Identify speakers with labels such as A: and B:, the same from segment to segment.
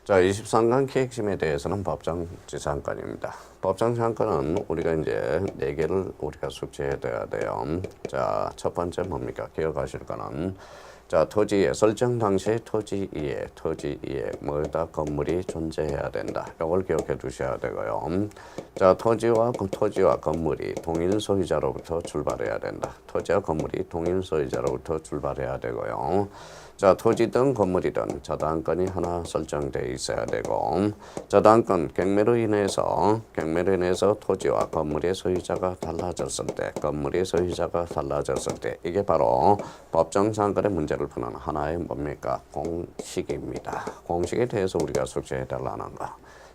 A: 자, 23강 기획심에 대해서는 법정지상권입니다. 법정지상권은 우리가 이제 4개를 우리가 숙지해야 돼요. 자, 첫 번째 뭡니까? 기억하실 거는 자, 토지의 설정 당시 토지 이에 뭐다 건물이 존재해야 된다. 이걸 기억해 두셔야 되고요. 자, 토지와 건물이 동일 소유자로부터 출발해야 된다. 토지와 건물이 동일 소유자로부터 출발해야 되고요. 자, 토지든 건물이든 저당권이 하나 설정되어 있어야 되고, 저당권 경매로 인해서 토지와 건물의 소유자가 달라졌을 때, 이게 바로 법정지상권의 문제를 푸는 하나의 뭡니까? 공식입니다. 공식에 대해서 우리가 숙지해 달라는 거.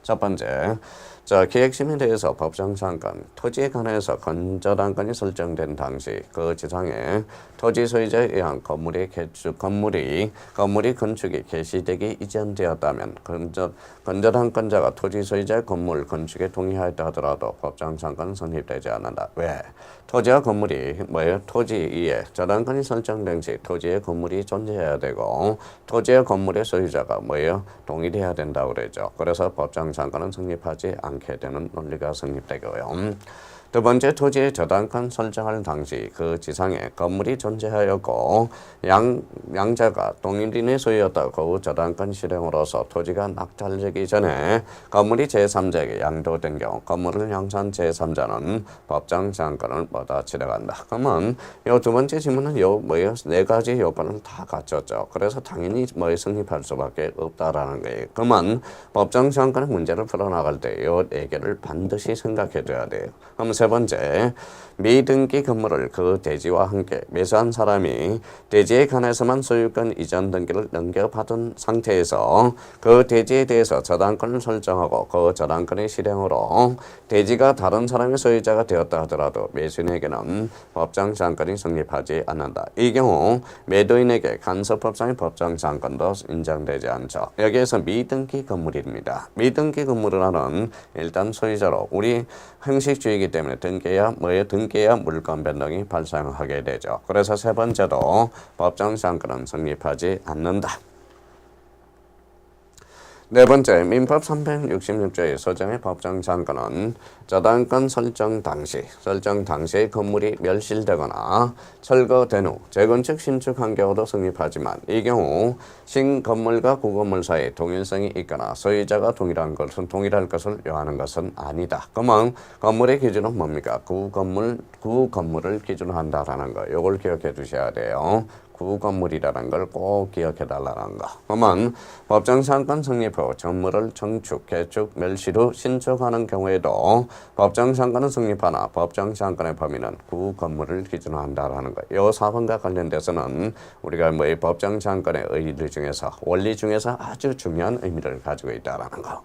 A: 첫 번째, 자, 기획심에 대해서 법정지상권, 토지에 관해서 건저당권이 설정된 당시 그 지상에 토지 소유자에 의한 건물이 건축이 개시되기 이전되었다면 건저당권자가 토지 소유자의 건물 건축에 동의하였다 하더라도 법정지상권은 성립되지 않는다. 왜? 토지와 건물이 뭐예요? 토지 위에 저당권이 설정된 시 토지의 건물이 존재해야 되고 토지의 건물의 소유자가 뭐예요? 동일해야 된다고 그러죠. 그래서 법정지상권은 성립하지 않게 되는 논리가 성립되고요. 두 번째, 토지의 저당권 설정할 당시 그 지상에 건물이 존재하였고 양자가 동일인의 소유였다고 저당권 실행으로서 토지가 낙찰되기 전에 건물이 제3자에게 양도된 경우 건물을 양산 제3자는 법정지상권을 취득한다. 그러면 요 두 번째 질문은 뭐예요? 네 가지 요건을 다 갖췄죠. 그래서 당연히 성립할 수밖에 없다라는 거예요. 그러면 법정지상권의 문제를 풀어나갈 때 요 네 개를 반드시 생각해둬야 돼요. 그럼 세 번째, 미등기 건물을 그 대지와 함께 매수한 사람이 대지에 관해서만 소유권 이전 등기를 넘겨받은 상태에서 그 대지에 대해서 저당권을 설정하고 그 저당권의 실행으로 대지가 다른 사람의 소유자가 되었다 하더라도 매수인에게는 법정지상권이 성립하지 않는다. 이 경우 매도인에게 간섭법상의 법정지상권도 인정되지 않죠. 여기에서 미등기 건물입니다. 미등기 건물은 일단 소유자로 우리 형식주의이기 때문에 등기해야 물권 변동이 발생하게 되죠. 그래서 세 번째도 법정지상권은 성립하지 않는다. 네 번째, 민법 366조의 소정의 법정지상권은 저당권 설정 당시의 건물이 멸실되거나 철거된 후 재건축 신축한 경우도 성립하지만 이 경우 신건물과 구건물 사이에 동일성이 있거나 소유자가 동일할 것을 요하는 것은 아니다. 그러면 건물의 기준은 뭡니까? 구건물을 기준으로 한다라는 거. 이걸 기억해 두셔야 돼요. 구건물이라는 걸 꼭 기억해 달라는 거. 그러면 법정지상권 성립 후 건물을 정축, 개축, 멸실 후 신축하는 경우에도 법정지상권은 성립하나 법정지상권의 범위는 구건물을 기준으로 한다라는 거. 이 4번과 관련돼서는 우리가 법정지상권의 원리 중에서 아주 중요한 의미를 가지고 있다라는 거.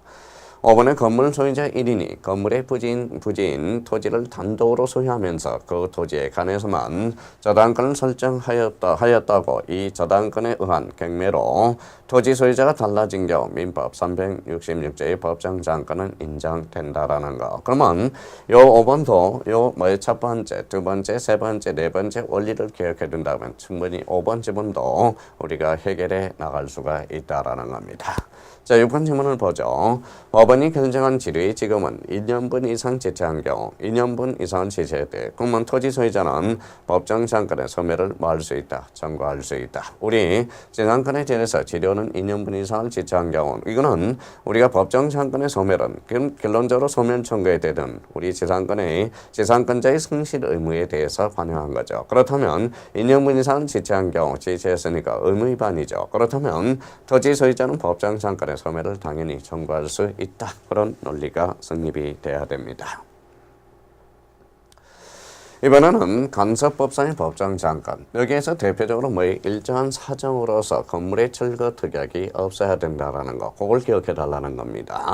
A: 5번에 건물 소유자 1인이 건물의 부지인 토지를 단독으로 소유하면서 그 토지에 관해서만 저당권을 설정하였다고 이 저당권에 의한 경매로 토지 소유자가 달라진 경우 민법 366조의 법정지상권은 인정된다라는 거. 그러면 요 5번도 첫 번째, 두 번째, 세 번째, 네 번째 원리를 기억해 둔다면 충분히 5번 지문도 우리가 해결해 나갈 수가 있다라는 겁니다. 자, 6번 질문을 보죠. 법원이 결정한 지류의 지금은 2년분 이상 지체한 경우 2년분 이상을 지체할 때 그러면 토지 소유자는 법정지상권의 소멸을 할 수 있다. 청구할 수 있다. 우리 지상권에 대해서 지료는 2년분 이상을 지체한 경우 이거는 우리가 법정지상권의 소멸은 결론적으로 소멸 청구에 되든 우리 지상권자의 성실 의무에 대해서 반영한 거죠. 그렇다면 2년분 이상을 지체한 경우 지체했으니까 의무 위반이죠. 그렇다면 토지 소유자는 법정지상권의 소멸을 당연히 청구할 수 있다. 그런 논리가 성립이 돼야 됩니다. 이번에는 간섭법상의 법정지상권. 여기에서 대표적으로 일정한 사정으로서 건물의 철거 특약이 없어야 된다라는 거. 그걸 기억해 달라는 겁니다.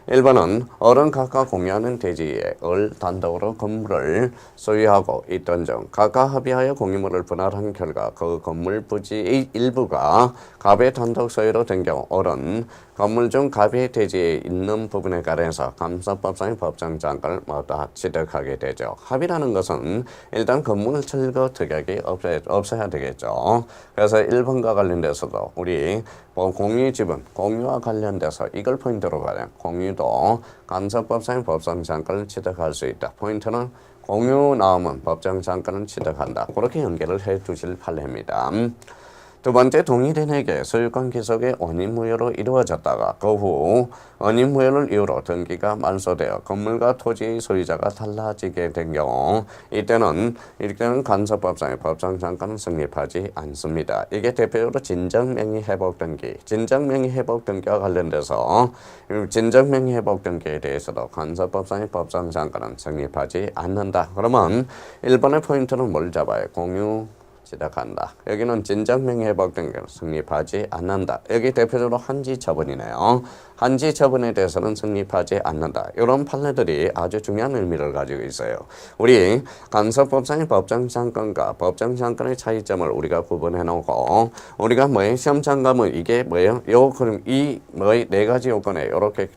A: 1번은 어른 각각 공유하는 대지에 단독으로 건물을 소유하고 있던 중 각각 합의하여 공유물을 분할한 결과 그 건물 부지의 일부가 갑의 단독 소유로 된 경우 어른 건물 중 갑의 대지에 있는 부분에 관해서 간섭법상의 법정지상권을 취득하게 되죠. 합의라는 것은 일단 건물 철거 특약이 없어야 되겠죠. 그래서 1번과 관련돼서도 우리 공유 지분, 공유와 관련돼서 이걸 포인트로 가요. 공유도 간섭법상의 법정 상권을 취득할 수 있다. 포인트는 공유 나오면 법정 상권을 취득한다. 그렇게 연결을 해 두실 판례입니다. 두 번째, 동일인에게 소유권 귀속의 원인무효로 이루어졌다가 그 후 원인무효를 이유로 등기가 말소되어 건물과 토지의 소유자가 달라지게 된 경우 이때는 간섭법상의 법정상권은 성립하지 않습니다. 이게 대표적으로 진정명의회복 등기, 진정명의회복 등기와 관련돼서 진정명의회복 등기에 대해서도 간섭법상의 법정상권은 성립하지 않는다. 그러면 1번의 포인트는 뭘 잡아요? 공유 시작한다. 여기는 진정명의회복 등기는 성립하지 않는다. 여기 대표적으로 한지처분이네요. 한지처분에 대해서는 성립하지 않는다. 이런 판례들이 아주 중요한 의미를 가지고 있어요. 우리 간섭법상의 법정상권과 법정상권의 차이점을 우리가 구분해 놓고 우리가 시험 참가면 이게 뭐예요? 그럼 이 네 가지 요건에 이렇게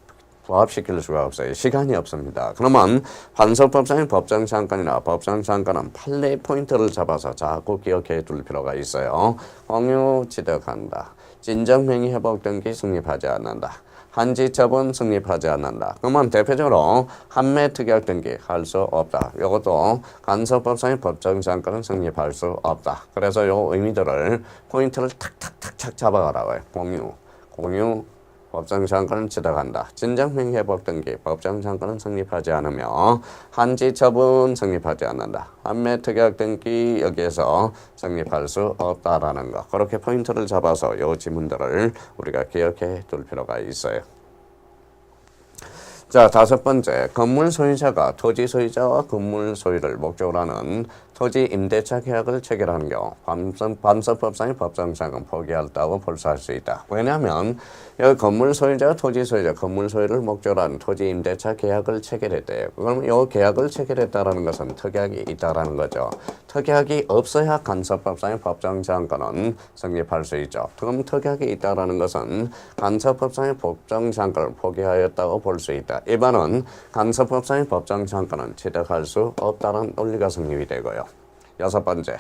A: 부합시킬 수가 없어요. 시간이 없습니다. 그러면 간섭법상의 법정상권이나 법정상권은 판례 포인트를 잡아서 자꾸 기억해 둘 필요가 있어요. 공유 취득한다. 진정명의 회복 등기 성립하지 않는다. 한지처분 성립하지 않는다. 그러면 대표적으로 한매 특약 등기 할 수 없다. 이것도 간섭법상의 법정상권은 성립할 수 없다. 그래서 이 의미들을 포인트를 탁탁탁탁 잡아가라고요. 공유 법정상권은 취득한다. 진정명의회복 등기 법정상권은 성립하지 않으며 한지처분 성립하지 않는다. 한매특약 등기 여기에서 성립할 수 없다라는 거. 그렇게 포인트를 잡아서 이 지문들을 우리가 기억해 둘 필요가 있어요. 자, 다섯 번째, 건물 소유자가 토지 소유자와 건물 소유를 목적으로 하는 토지 임대차 계약을 체결하는 경우 간섭법상의 법정상은 포기한다고 볼수할 수 있다. 왜냐하면 여기 건물 소유자가 토지 소유자, 건물 소유를 목적으로 하는 토지 임대차 계약을 체결했대요. 그럼 이 계약을 체결했다라는 것은 특약이 있다라는 거죠. 특약이 없어야 간섭법상의 법정상권은 성립할 수 있죠. 그럼 특약이 있다라는 것은 간섭법상의 법정상권을 포기하였다고 볼 수 있다. 일반은 간섭법상의 법정상권은 취득할 수 없다는 논리가 성립이 되고요. 여섯 번째,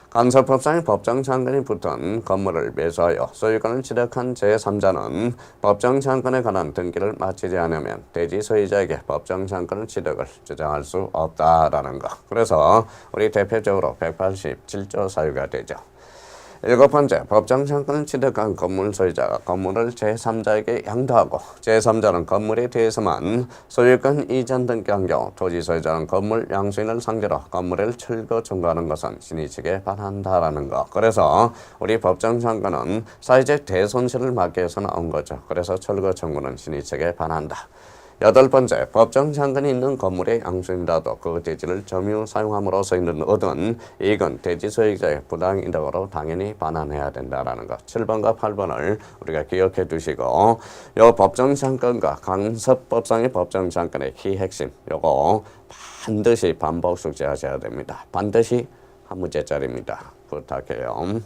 A: 간섭법상의 법정상권이 붙은 건물을 매수하여 소유권을 취득한 제3자는 법정상권에 관한 등기를 마치지 않으면 대지 소유자에게 법정상권을 취득을 주장할 수 없다라는 것. 그래서 우리 대표적으로 187조 사유가 되죠. 일곱 번째, 법정상권을 취득한 건물 소유자가 건물을 제3자에게 양도하고 제3자는 건물에 대해서만 소유권 이전 등기한 경우 토지 소유자는 건물 양수인을 상대로 건물을 철거 청구하는 것은 신의 측에 반한다라는 거. 그래서 우리 법정상권은 사회적 대손실을 막기 위해서 나온 거죠. 그래서 철거 청구는 신의 측에 반한다. 여덟 번째, 법정상권이 있는 건물의 양수인이라도 그 대지를 점유 사용함으로써 얻은 이익은 대지 소유자의 부당이득으로 당연히 반환해야 된다라는 것. 7번과 8번을 우리가 기억해 두시고 요 법정상권과 간섭법상의 법정상권의 키 핵심 요거 반드시 반복 숙지하셔야 됩니다. 반드시 한 문제짜리입니다. 부탁해요.